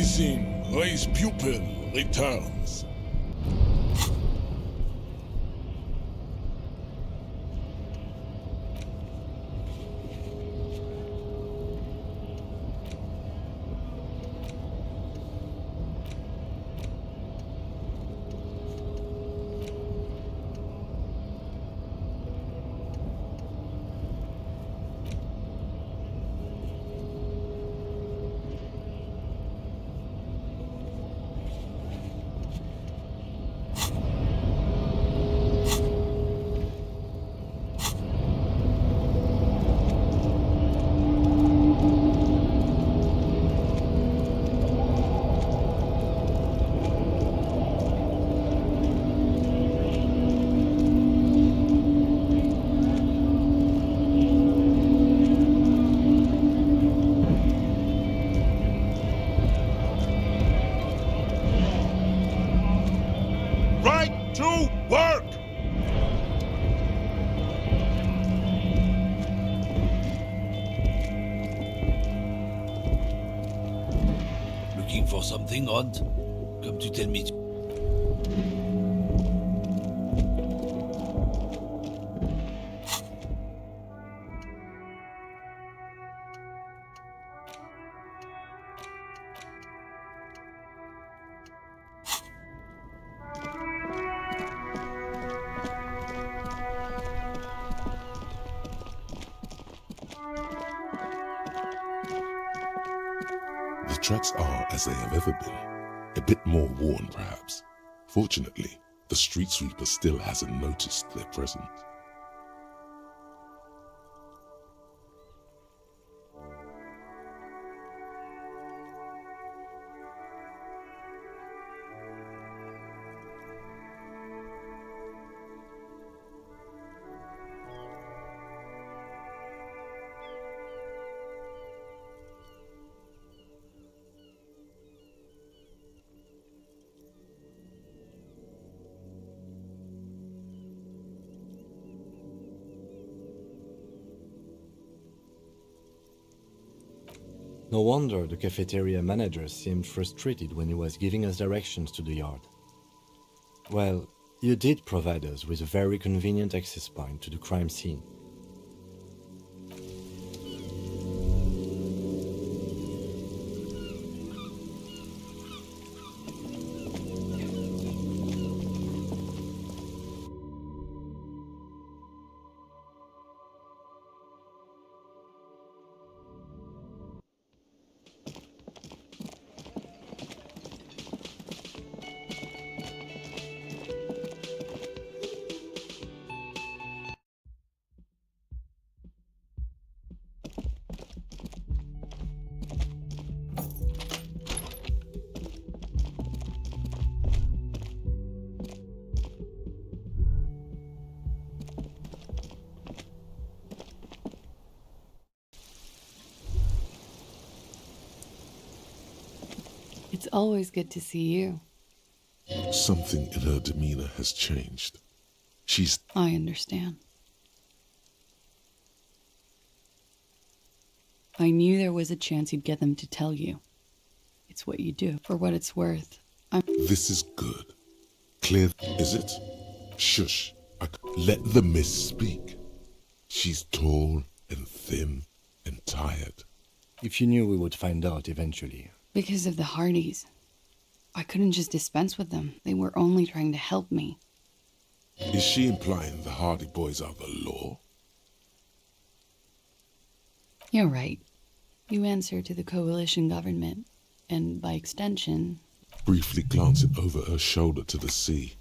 Rising, raise pupil returns. Right to work! Looking for something odd? Come to tell me. The tracks are as they have ever been, a bit more worn perhaps. Fortunately, the street sweeper still hasn't noticed their presence. No wonder the cafeteria manager seemed frustrated when he was giving us directions to the yard. Well, you did provide us with a very convenient access point to the crime scene. It's always good to see you. Something in her demeanor has changed. I understand. I knew there was a chance you'd get them to tell you. It's what you do. For what it's worth, This is good. Clear, is it? Shush. Let the miss speak. She's tall and thin and tired. If you knew we would find out eventually. Because of the Hardys. I couldn't just dispense with them. They were only trying to help me. Is she implying the Hardy Boys are the law? You're right. You answer to the coalition government, and by extension... Briefly glancing over her shoulder to the sea,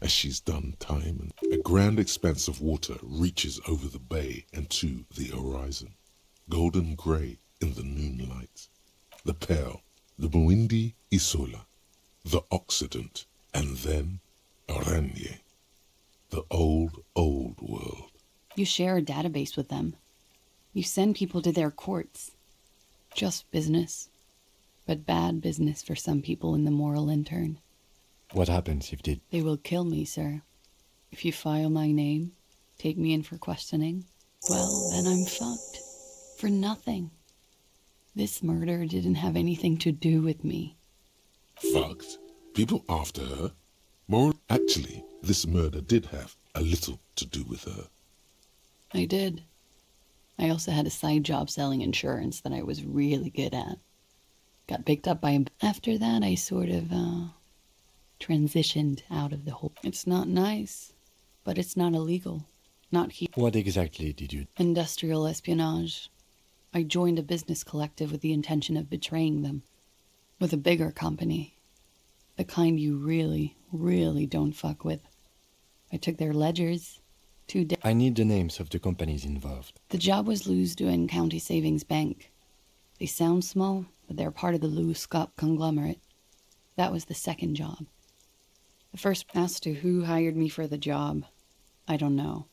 as she's done time, and a grand expanse of water reaches over the bay and to the horizon, golden grey in the noonlight. The Pearl, the Muindi Isola, the Occident, and then Oranje, the old world. You share a database with them. You send people to their courts. Just business. But bad business for some people in the moral intern. What happens if they... They will kill me, sir. If you file my name, take me in for questioning, well, then I'm fucked. For nothing. This murder didn't have anything to do with me. Fucked. People after her. More actually, this murder did have a little to do with her. I did. I also had a side job selling insurance that I was really good at. Got picked up by him. After that, I sort of, transitioned out of the whole... It's not nice, but it's not illegal. Not here. What exactly did you... Industrial espionage. I joined a business collective with the intention of betraying them. With a bigger company. The kind you really, really don't fuck with. I took their ledgers. I need the names of the companies involved. The job was Lewes County Savings Bank. They sound small, but they're part of the Lewes conglomerate. That was the second job. The first, as to who hired me for the job, I don't know.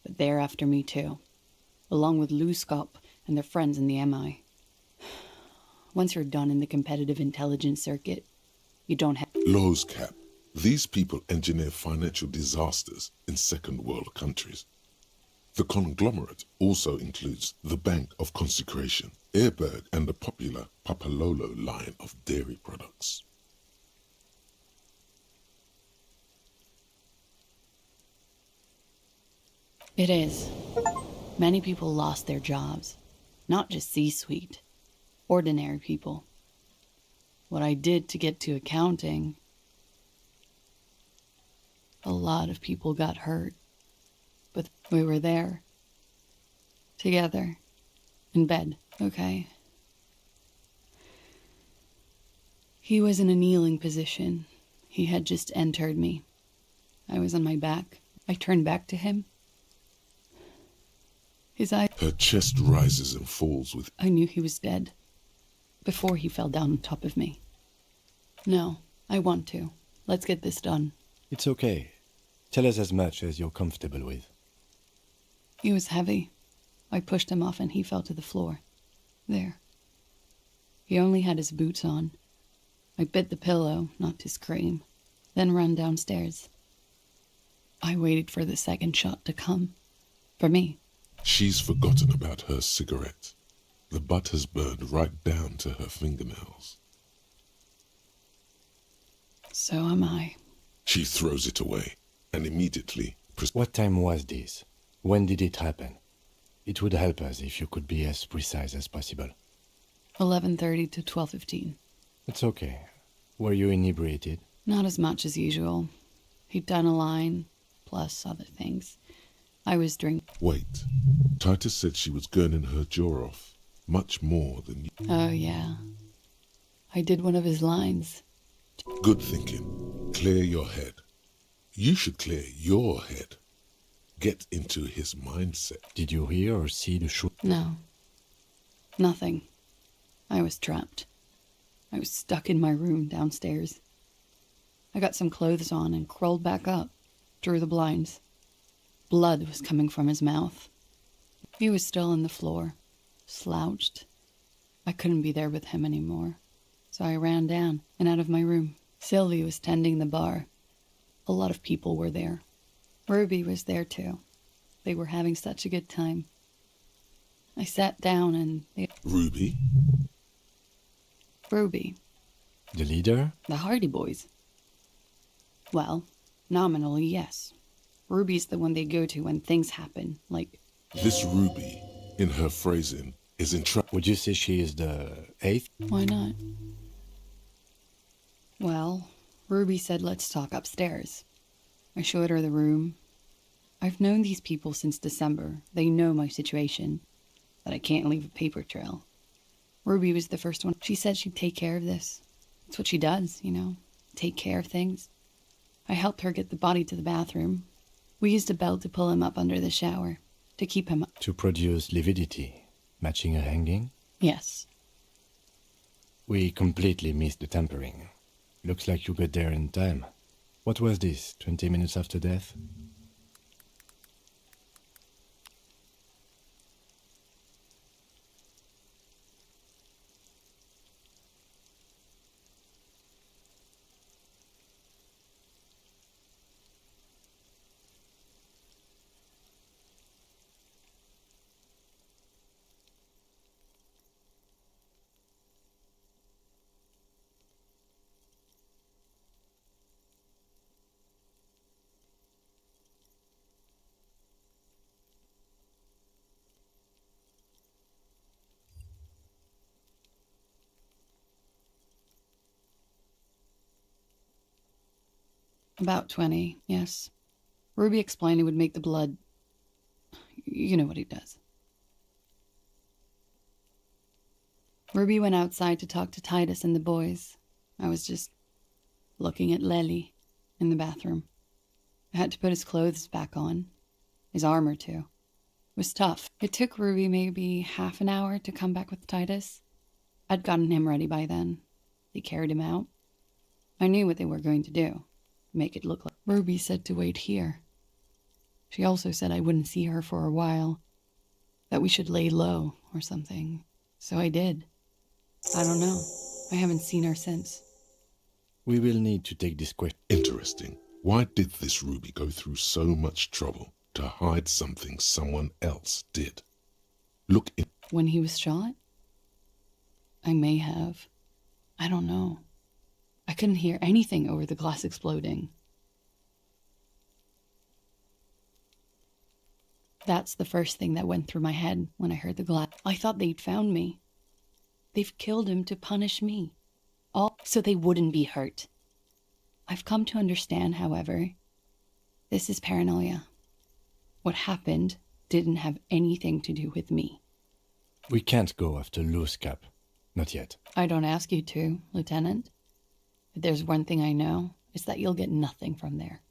But they're after me too. Along with Lewes and their friends in the MI. Once you're done in the competitive intelligence circuit, you don't have... Lowe's Cap. These people engineer financial disasters in second world countries. The conglomerate also includes the Bank of Consecration, Airberg, and the popular Papalolo line of dairy products. It is. Many people lost their jobs. Not just C-suite. Ordinary people. What I did to get to accounting... A lot of people got hurt. But we were there. Together. In bed. Okay. He was in a kneeling position. He had just entered me. I was on my back. I turned back to him. His eye... Her chest rises and falls with... I knew he was dead. Before he fell down on top of me. No, I want to. Let's get this done. It's okay. Tell us as much as you're comfortable with. He was heavy. I pushed him off and he fell to the floor. There. He only had his boots on. I bit the pillow, not to scream, then ran downstairs. I waited for the second shot to come. For me. She's forgotten about her cigarette. The butt has burned right down to her fingernails. So am I. She throws it away and immediately... What time was this? When did it happen? It would help us if you could be as precise as possible. 11:30 to 12:15. It's okay. Were you inebriated? Not as much as usual. He'd done a line, plus other things. I was drinking. Wait. Titus said she was gurning her jaw off. Much more than you. Oh, yeah. I did one of his lines. Good thinking. Clear your head. You should clear your head. Get into his mindset. Did you hear or see the shoot? No. Nothing. I was trapped. I was stuck in my room downstairs. I got some clothes on and crawled back up, drew the blinds. Blood was coming from his mouth. He was still on the floor, slouched. I couldn't be there with him anymore, so I ran down and out of my room. Sylvie was tending the bar. A lot of people were there. Ruby was there too. They were having such a good time. I sat down and they... Ruby? Ruby. The leader? The Hardy Boys. Well, nominally, yes. Ruby's the one they go to when things happen, like... This Ruby, in her phrasing, is in trouble. Would you say she is the 8th? Why not? Well, Ruby said let's talk upstairs. I showed her the room. I've known these people since December. They know my situation, that I can't leave a paper trail. Ruby was the first one. She said she'd take care of this. It's what she does, you know, take care of things. I helped her get the body to the bathroom. We used a belt to pull him up under the shower, to keep him up. To produce lividity, matching a hanging? Yes. We completely missed the tampering. Looks like you got there in time. What was this, 20 minutes after death? About 20, yes. Ruby explained it would make the blood... You know what he does. Ruby went outside to talk to Titus and the boys. I was just looking at Lely in the bathroom. I had to put his clothes back on. His armor, too. It was tough. It took Ruby maybe half an hour to come back with Titus. I'd gotten him ready by then. They carried him out. I knew what they were going to do. Make it look like... Ruby said to wait here. She also said I wouldn't see her for a while. That we should lay low or something. So I did. I don't know. I haven't seen her since. We will need to take this question. Interesting. Why did this Ruby go through so much trouble to hide something someone else did? Look in... When he was shot? I may have. I don't know. I couldn't hear anything over the glass exploding. That's the first thing that went through my head when I heard the glass. I thought they'd found me. They've killed him to punish me. All so they wouldn't be hurt. I've come to understand, however, this is paranoia. What happened didn't have anything to do with me. We can't go after Loose Cap. Not yet. I don't ask you to, Lieutenant. If there's one thing I know, it's that you'll get nothing from there.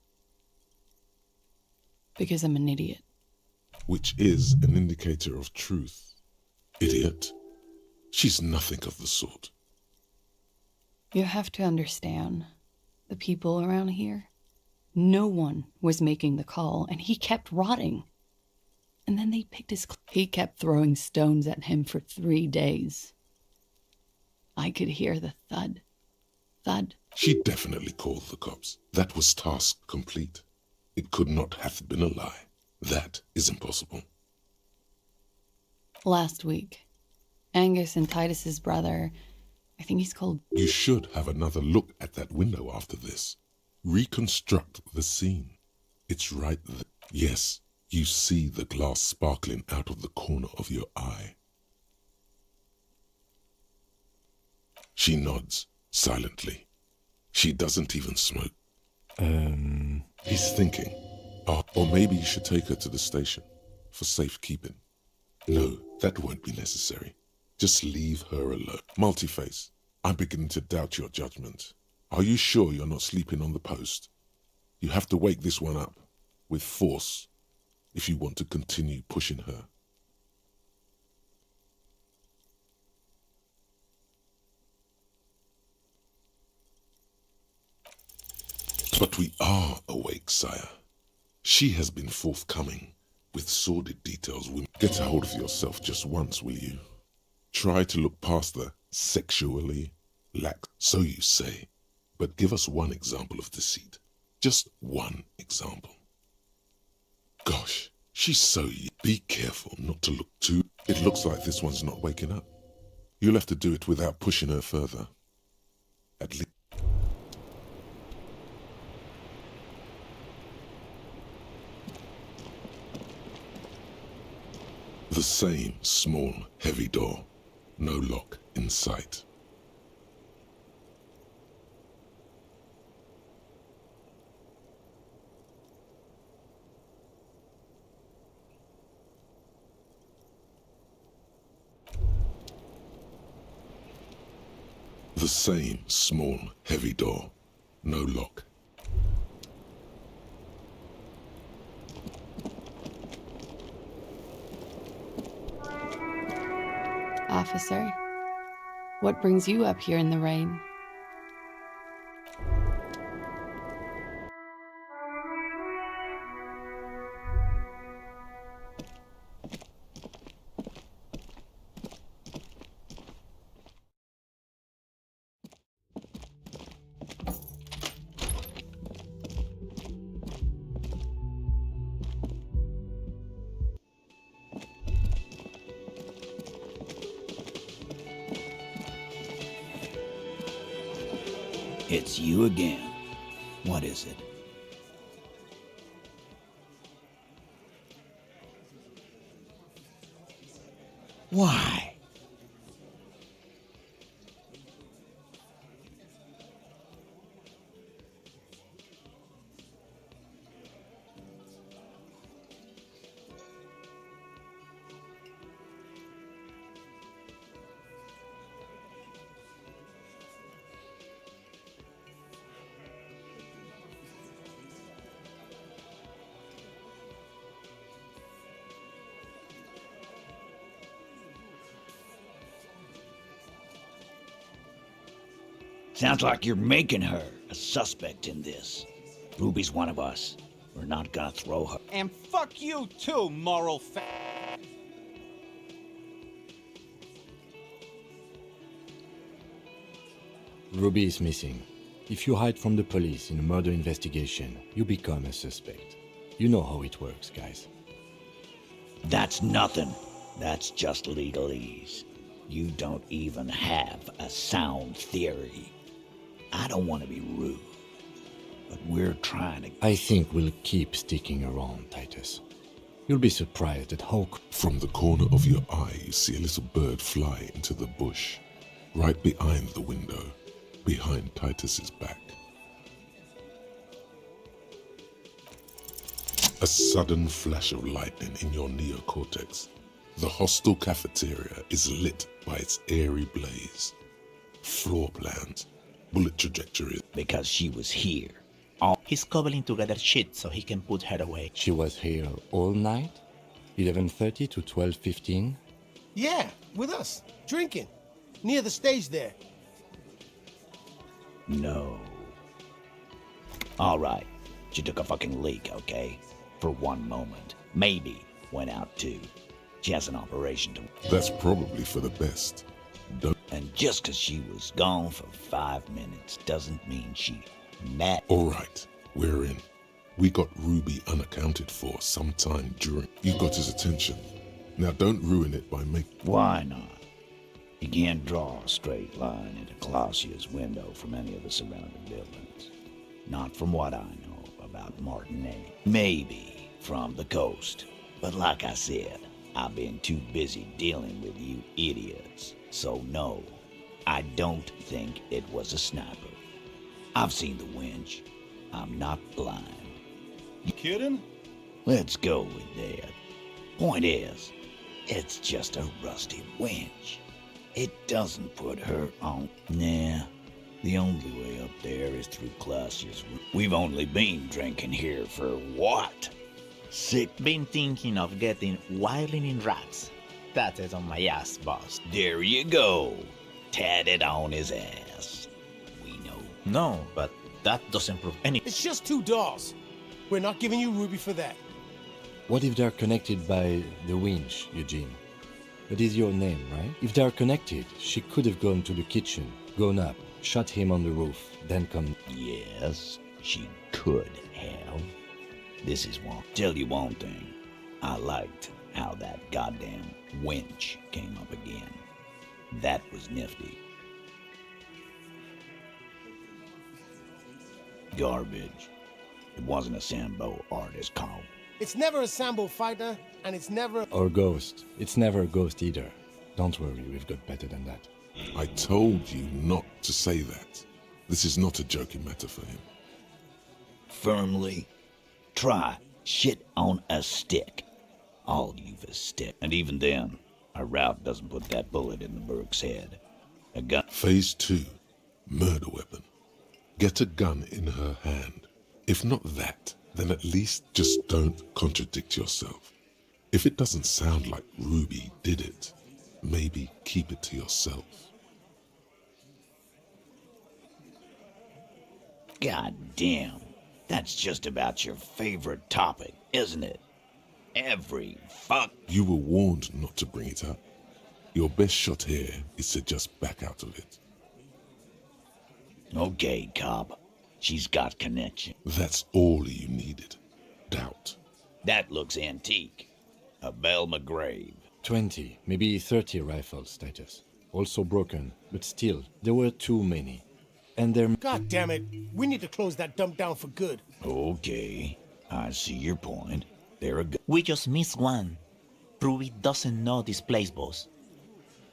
Because I'm an idiot. Which is an indicator of truth. Idiot. She's nothing of the sort. You have to understand, the people around here, no one was making the call, and he kept rotting. And then they picked his... He kept throwing stones at him for 3 days. I could hear the thud. Thud. She definitely called the cops. That was task complete. It could not have been a lie. That is impossible. Last week, Angus and Titus's brother, I think he's called... You should have another look at that window after this. Reconstruct the scene. It's right there. Yes, you see the glass sparkling out of the corner of your eye. She nods, silently. She doesn't even smoke. He's thinking. Or maybe you should take her to the station, for safekeeping. No, that won't be necessary. Just leave her alone. Multiface, I'm beginning to doubt your judgment. Are you sure you're not sleeping on the post? You have to wake this one up, with force, if you want to continue pushing her. But we are awake, sire. She has been forthcoming with sordid details. Get a hold of yourself just once, will you? Try to look past the sexually lax, so you say. But give us one example of deceit. Just one example. Gosh, she's so... Be careful not to look too... It looks like this one's not waking up. You'll have to do it without pushing her further. At least... The same small, heavy door. No lock in sight. The same small, heavy door. No lock. Officer, what brings you up here in the rain? It's you again. What is it? Why? Sounds like you're making her a suspect in this. Ruby's one of us. We're not gonna throw her. And fuck you too, moral Ruby is missing. If you hide from the police in a murder investigation, you become a suspect. You know how it works, guys. That's nothing. That's just legalese. You don't even have a sound theory. I don't want to be rude, but we're trying to... I think we'll keep sticking around, Titus. You'll be surprised at how... From the corner of your eye, you see a little bird fly into the bush, right behind the window, behind Titus's back. A sudden flash of lightning in your neocortex. The hostel cafeteria is lit by its airy blaze. Floor plans, bullet trajectories. Because she was here. He's cobbling together shit so he can put her away. She was here all night? 11:30 to 12:15? Yeah, with us, drinking, near the stage there. No. All right, she took a fucking leak, okay? For one moment. Maybe went out too. She has an operation to... That's probably for the best. Don't... And just because she was gone for 5 minutes doesn't mean she met... All right, we're in. We got Ruby unaccounted for sometime during... You got his attention. Now don't ruin it by making... Why not? You can't draw a straight line into Clausia's window from any of the surrounding buildings. Not from what I know about Martinet. Maybe from the coast. But like I said, I've been too busy dealing with you idiots. So no, I don't think it was a sniper. I've seen the winch. I'm not blind. You kidding? Let's go with that. Point is, it's just a rusty winch. It doesn't put her on. Nah, the only way up there is through Clausia's room. We've only been drinking here for what? Been thinking of getting wilding in rats. That is on my ass, boss. There you go. Tatted on his ass. We know. No, but that doesn't prove any... It's just 2 dolls. We're not giving you Ruby for that. What if they're connected by the winch, Eugene? That is your name, right? If they're connected, she could have gone to the kitchen, gone up, shot him on the roof, then come... Yes, she could have. This is one. Tell you one thing. I liked how that goddamn winch came up again. That was nifty. Garbage. It wasn't a Sambo artist call. It's never a Sambo fighter, and it's never... Or ghost. It's never a ghost either. Don't worry, we've got better than that. I told you not to say that. This is not a joking matter for him. Firmly. Try shit on a stick. All you've a stick. And even then, our route doesn't put that bullet in the Burke's head. A gun... Phase 2. Murder weapon. Get a gun in her hand. If not that, then at least just don't contradict yourself. If it doesn't sound like Ruby did it, maybe keep it to yourself. God damn. That's just about your favorite topic, isn't it? Every fuck... You were warned not to bring it up. Your best shot here is to just back out of it. Okay, cop. She's got connection. That's all you needed. Doubt. That looks antique. A Belle McGrave. 20, maybe 30 rifles, Titus. Also broken, but still, there were too many. And they're... God damn it. We need to close that dump down for good. Okay, I see your point. They're a good... We just missed one. Ruby doesn't know this place, boss.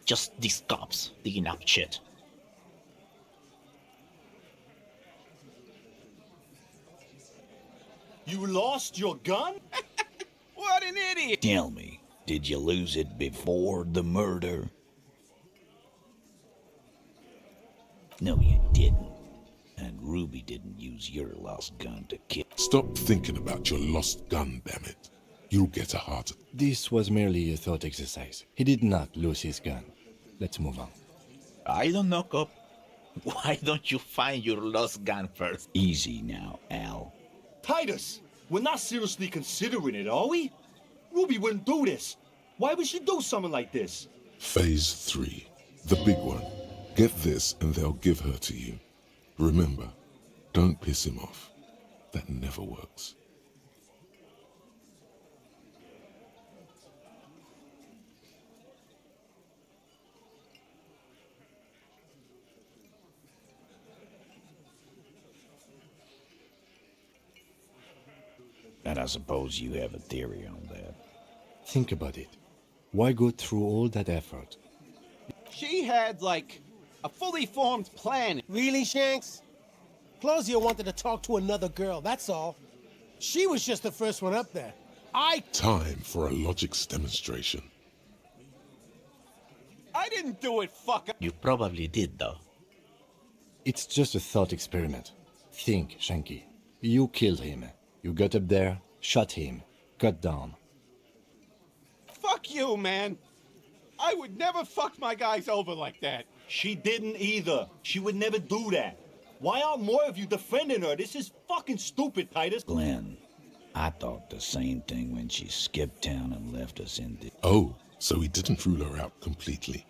Just these cops digging up shit. You lost your gun? What an idiot! Tell me, did you lose it before the murder? No, you didn't. And Ruby didn't use your lost gun to kill... Stop thinking about your lost gun, damn it. You'll get a heart attack. This was merely a thought exercise. He did not lose his gun. Let's move on. I don't know, cop. Why don't you find your lost gun first? Easy now, Al. Titus, we're not seriously considering it, are we? Ruby wouldn't do this. Why would she do something like this? Phase 3. The big one. Get this and they'll give her to you. Remember, don't piss him off. That never works. And I suppose you have a theory on that. Think about it. Why go through all that effort? She had, like, a fully formed plan. Really, Shanks? Claudia wanted to talk to another girl, that's all. She was just the first one up there. Time for a logics demonstration. I didn't do it, fucker. You probably did, though. It's just a thought experiment. Think, Shanky. You killed him. You got up there, shot him, cut down. Fuck you, man. I would never fuck my guys over like that. She didn't either. She would never do that. Why aren't more of you defending her? This is fucking stupid, Titus. Glenn, I thought the same thing when she skipped town and left us in the... Oh, so he didn't rule her out completely.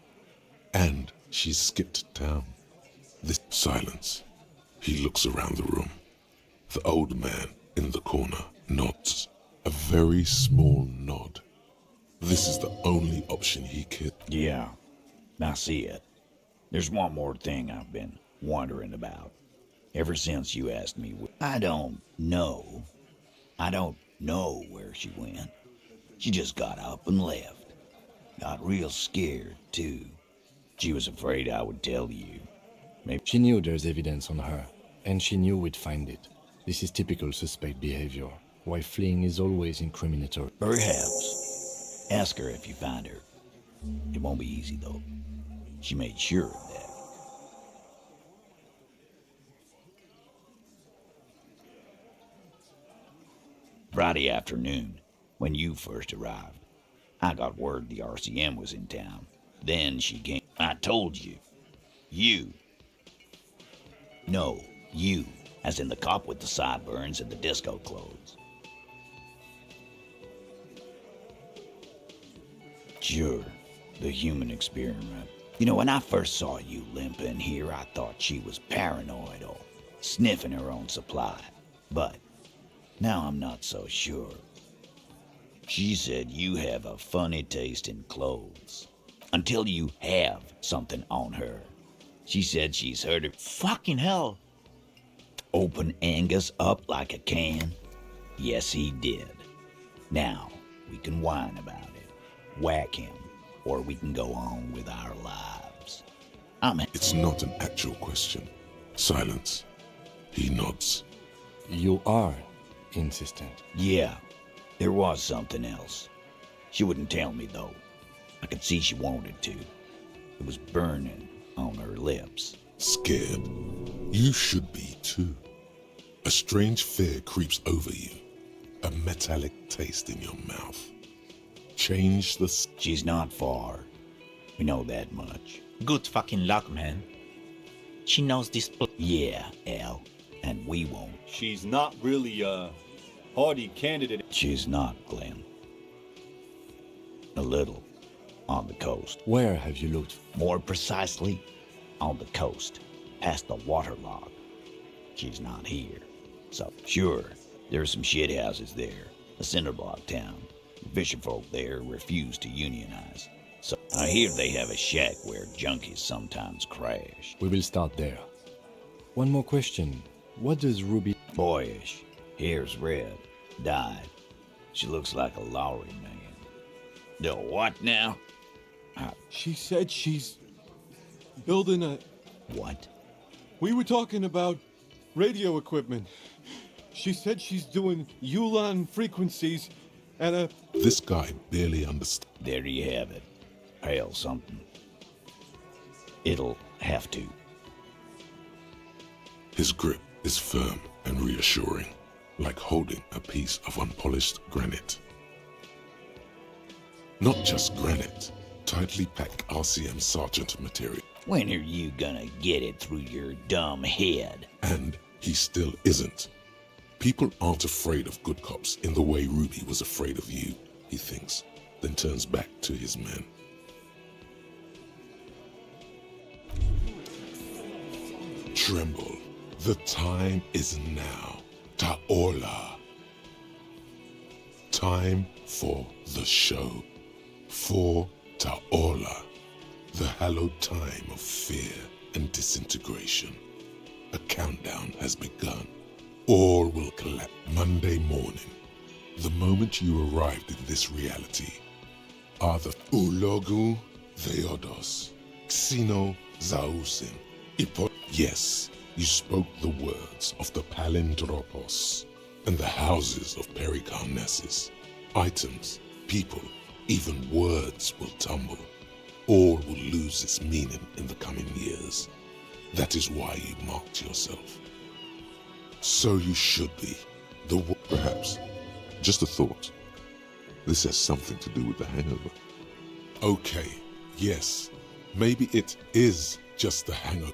And she skipped town. This silence. He looks around the room. The old man in the corner nods. A very small nod. This is the only option he could. Yeah, I see it. There's one more thing I've been wondering about. Ever since you asked me, I don't know where she went. She just got up and left. Got real scared, too. She was afraid I would tell you. Maybe She knew there's evidence on her, and she knew we'd find it. This is typical suspect behavior, why fleeing is always incriminatory. perhaps. Ask her if you find her. It won't be easy, though. She made sure of that. Friday afternoon, when you first arrived, I got word the RCM was in town. Then she came. I told you. You. No, you, as in the cop with the sideburns and the disco clothes. Sure, the human experiment. You know, when I first saw you limping here, I thought she was paranoid or sniffing her own supply. But now I'm not so sure. She said you have a funny taste in clothes. Until you have something on her. She said she's heard her Fucking hell. open Angus up like a can. Yes, he did. Now, we can whine about it, whack him, or we can go on with our lives. It's not an actual question. Silence. He nods. You are insistent. Yeah, there was something else. She wouldn't tell me, though. I could see she wanted to. It was burning on her lips. Scared. You should be too. A strange fear creeps over you. A metallic taste in your mouth. Change the... She's not far. We know that much. Good fucking luck, man. She knows this Yeah, Al, and we won't. She's not really a hardy candidate. She's not, Glenn. A little. On the coast. Where have you looked? More precisely, on the coast, past the waterlock. She's not here. So, sure, there's some shit houses there. A cinder block town. The fisherfolk there refuse to unionize. So, I hear they have a shack where junkies sometimes crash. We will start there. One more question. What does Ruby... Boyish. Hair's red. Dyed. She looks like a Lowry man. The what now? She said she's building a... What? We were talking about radio equipment. She said she's doing Ulan frequencies and a... This guy barely understands. There you have it. Hail something. It'll have to. His grip is firm and reassuring, like holding a piece of unpolished granite. Not just granite, tightly packed RCM sergeant material. When are you gonna get it through your dumb head? And he still isn't. People aren't afraid of good cops in the way Ruby was afraid of you, he thinks, then turns back to his men. Tremble. The time is now. Ta'ola. Time for the show. For Ta'ola. The hallowed time of fear and disintegration. A countdown has begun. All will collapse Monday morning. The moment you arrived in this reality are the Ulogu Theodos, Xeno Zausin, Yes, you spoke the words of the Palindropos and the houses of Pericarnassus. Items, people, even words will tumble. All will lose its meaning in the coming years. That is why you marked yourself. So you should be. Perhaps. Just a thought. This has something to do with the hangover. Okay, yes. Maybe it is just the hangover.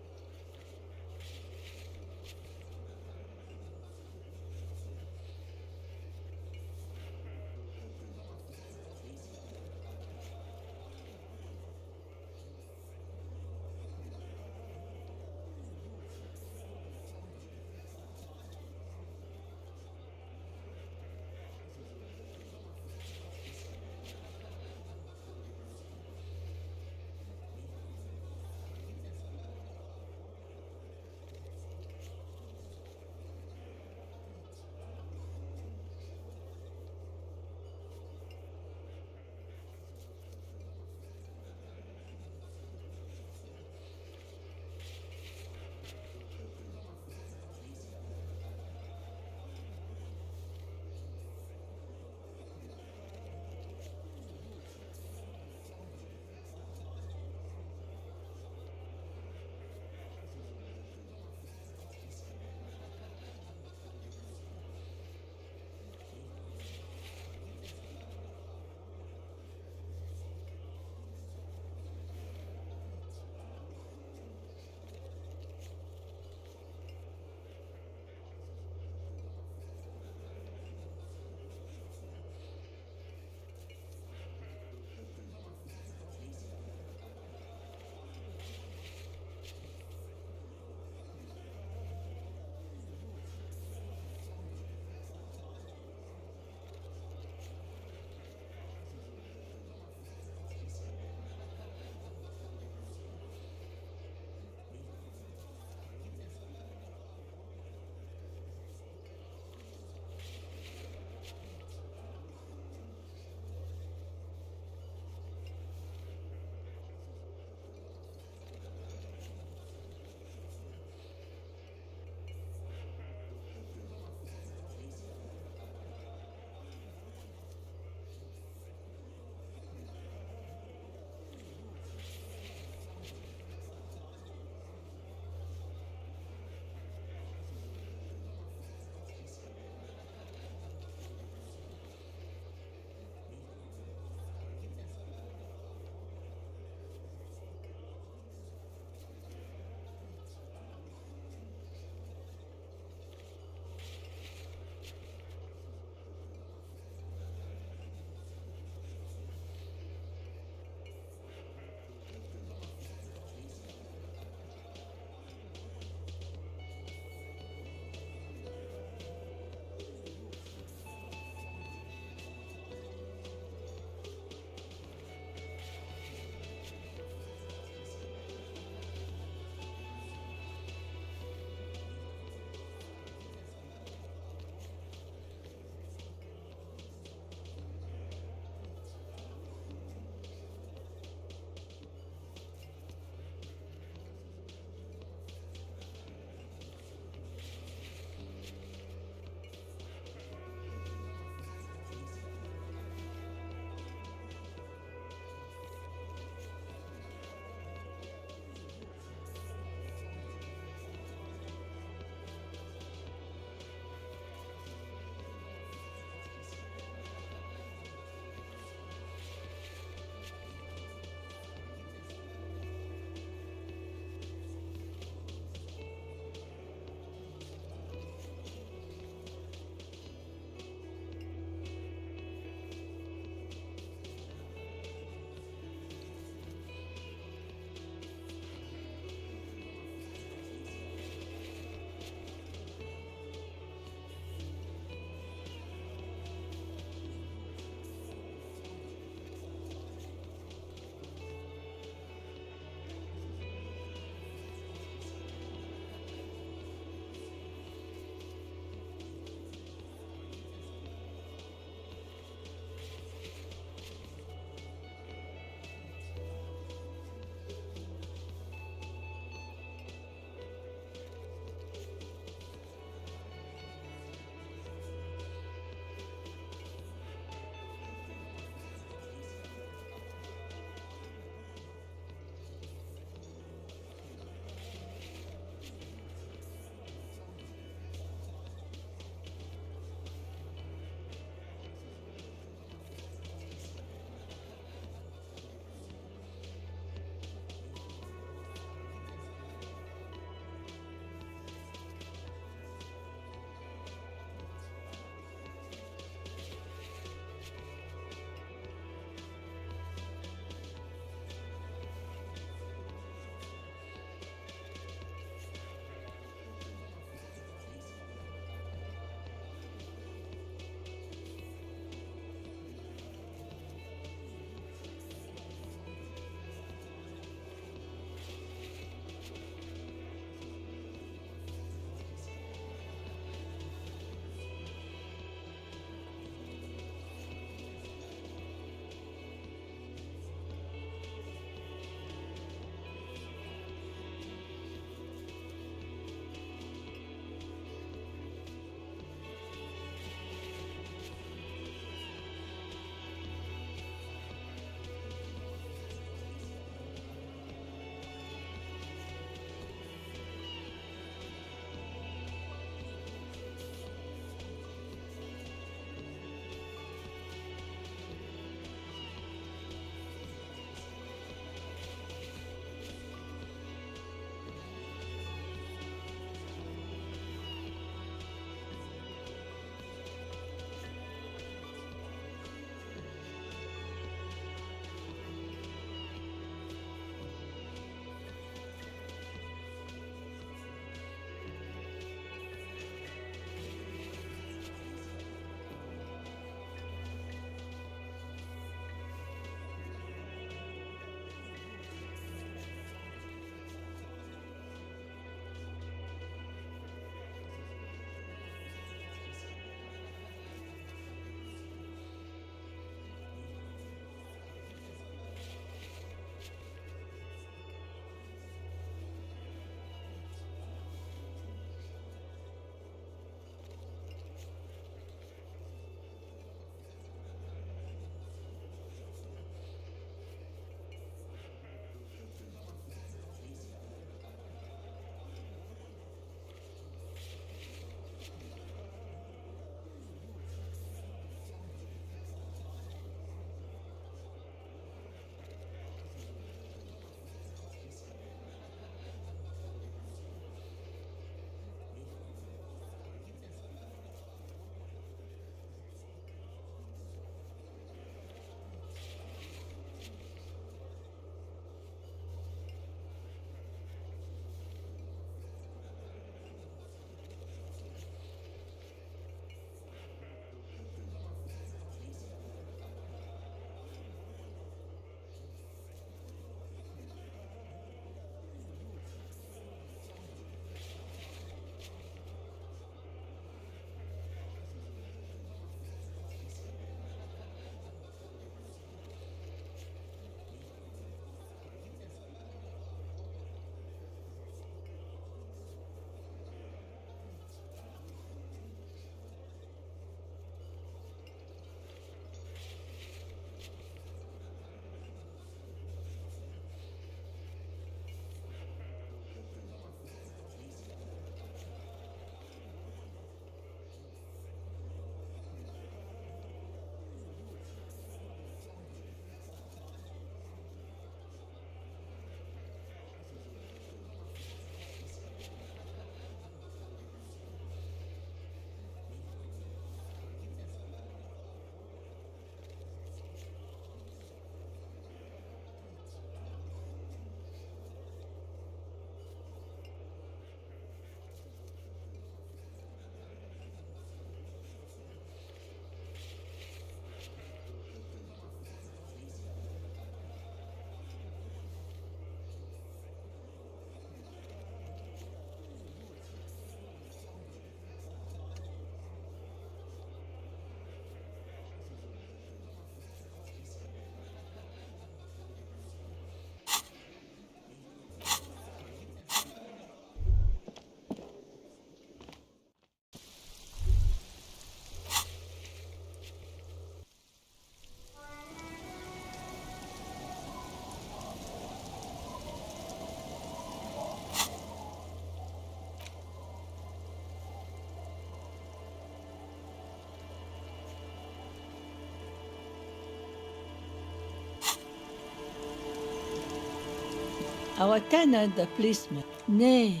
our tenant, the policeman. Nay,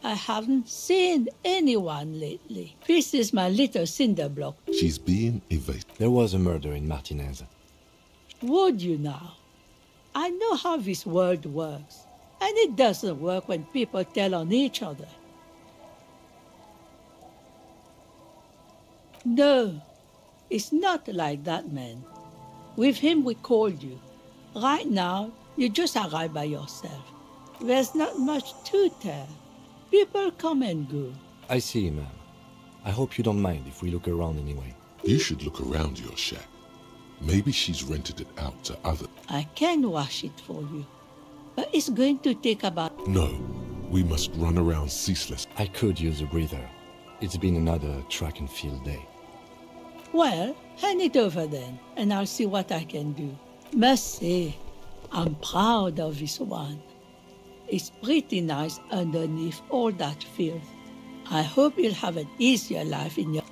I haven't seen anyone lately. This is my little cinder block. She's being evasive. There was a murder in Martinez. Would you now? I know how this world works, and it doesn't work when people tell on each other. No, it's not like that, man. With him we called you. Right now, you just arrived by yourself. There's not much to tell. People come and go. I see, ma'am. I hope you don't mind if we look around anyway. You should look around your shack. Maybe she's rented it out to others. I can wash it for you, but it's going to take about... No, we must run around ceaseless. I could use a breather. It's been another track and field day. Well, hand it over then, and I'll see what I can do. Must say, I'm proud of this one. It's pretty nice underneath all that filth. I hope you'll have an easier life in your...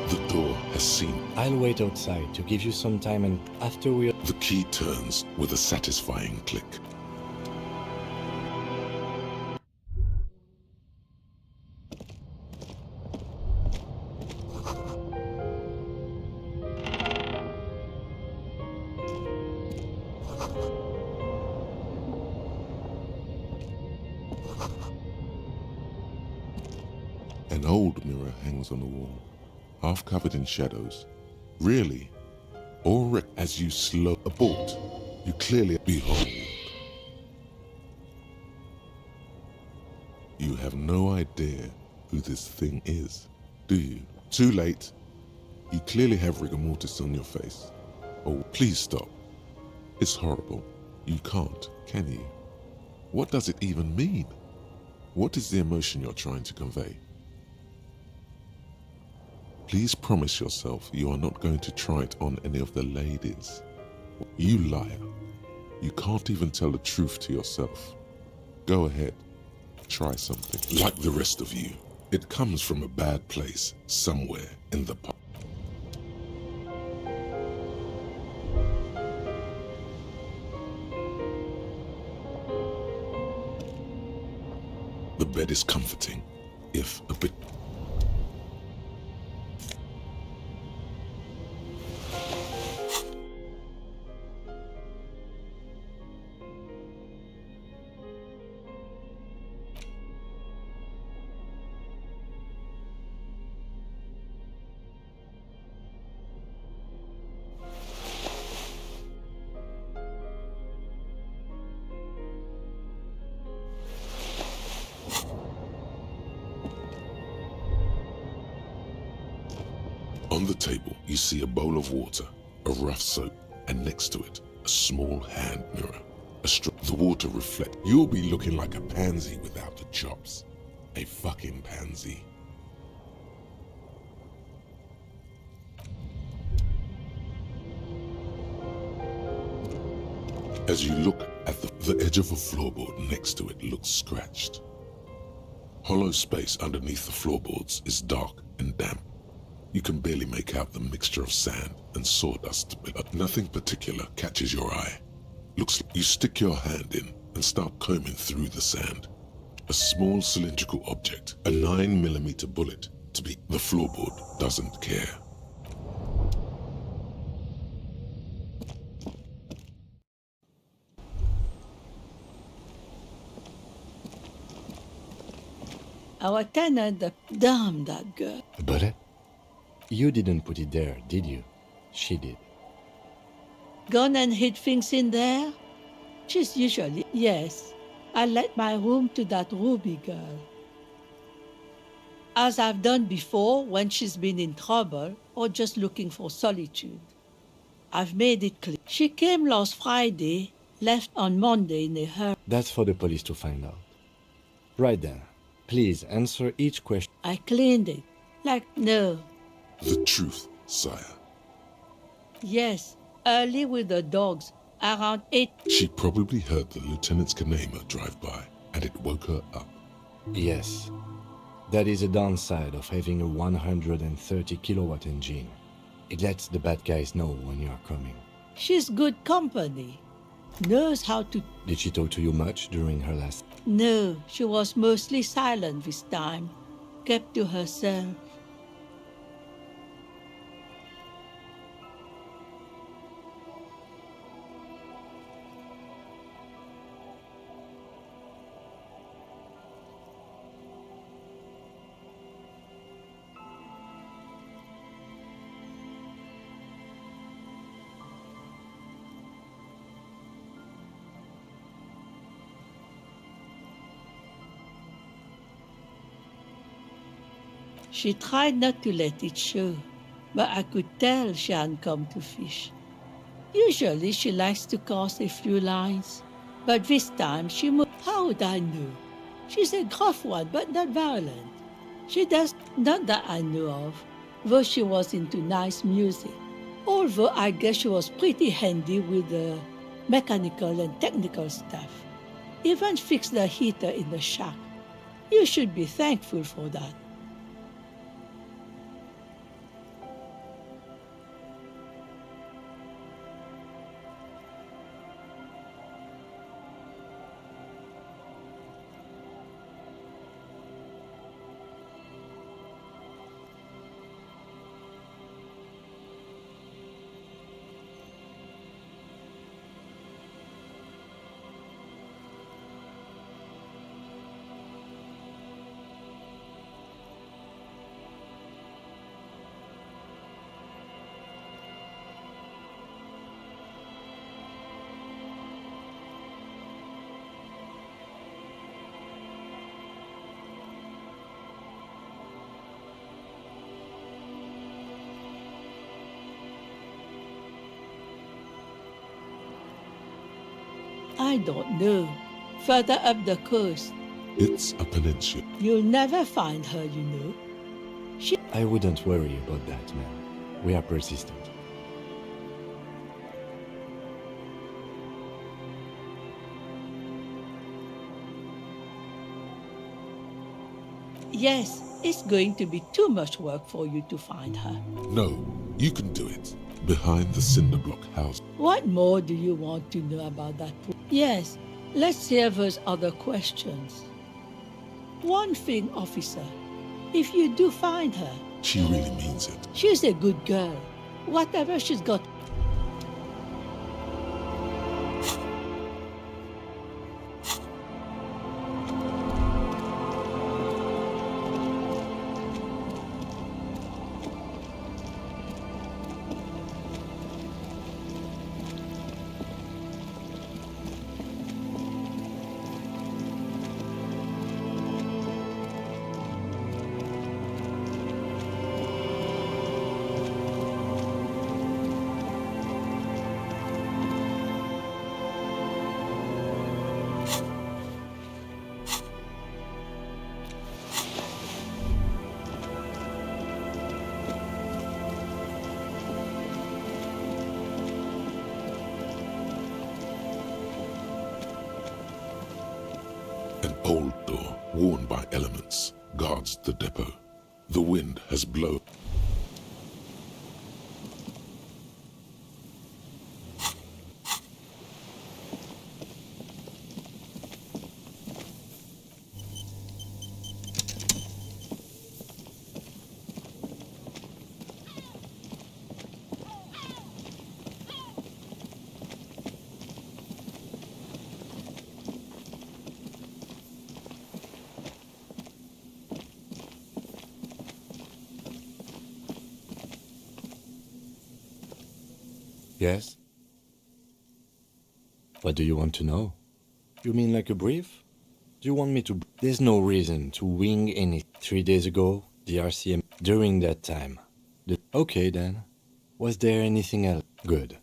The door has seen. I'll wait outside to give you some time, and after we... The key turns with a satisfying click. An old mirror hangs on the wall, half covered in shadows. Really, or as you slow abort, you clearly behold. You have no idea who this thing is, do you? Too late. You clearly have rigor mortis on your face. Oh, please stop. It's horrible. You can't, can you? What does it even mean? What is the emotion you're trying to convey? Please promise yourself you are not going to try it on any of the ladies. You liar. You can't even tell the truth to yourself. Go ahead. Try something. Like the rest of you, it comes from a bad place, somewhere in the past. The bed is comforting, if a bit. table, you see a bowl of water, a rough soap, and next to it, a small hand mirror. The water reflects. You'll be looking like a pansy without the chops. A fucking pansy. As you look at the edge of a floorboard next to it looks scratched. Hollow space underneath the floorboards is dark and damp. You can barely make out the mixture of sand and sawdust, but nothing particular catches your eye. Looks like you stick your hand in and start combing through the sand. A small cylindrical object, a 9mm bullet, to be the floorboard doesn't care. Our tenant, damn that girl. Bullet? You didn't put it there, did you? She did. Gone and hid things in there? She's usually, yes. I let my room to that Ruby girl. As I've done before when she's been in trouble or just looking for solitude. I've made it clear. She came last Friday, left on Monday in a hurry. That's for the police to find out. Right then. Please answer each question. I cleaned it. No. The truth, sire. Yes, early with the dogs, around 8. She probably heard the Lieutenant's Kanema drive by, and it woke her up. Yes. That is a downside of having a 130 kilowatt engine. It lets the bad guys know when you are coming. She's good company. Knows how to... Did she talk to you much during her last... No, she was mostly silent this time. Kept to herself. She tried not to let it show, but I could tell she hadn't come to fish. Usually she likes to cast a few lines, but this time she moved. How would I know? She's a gruff one, but not violent. She does not that I know of, though she was into nice music. Although I guess she was pretty handy with the mechanical and technical stuff. Even fixed the heater in the shack. You should be thankful for that. I don't know. Further up the coast. It's a peninsula. You'll never find her, you know. I wouldn't worry about that, man. We are persistent. Yes, it's going to be too much work for you to find her. No, you can do it. Behind the cinder block house. What more do you want to know about that? Yes, let's hear those other questions. One thing, officer. If you do find her... She really means it. She's a good girl. Whatever she's got... old door, worn by elements, guards the depot. The wind has blown. Yes? What do you want to know? You mean like a brief? Do you want me to... There's no reason to wing any... 3 days ago, the RCM... During that time. Okay then. Was there anything else? Good.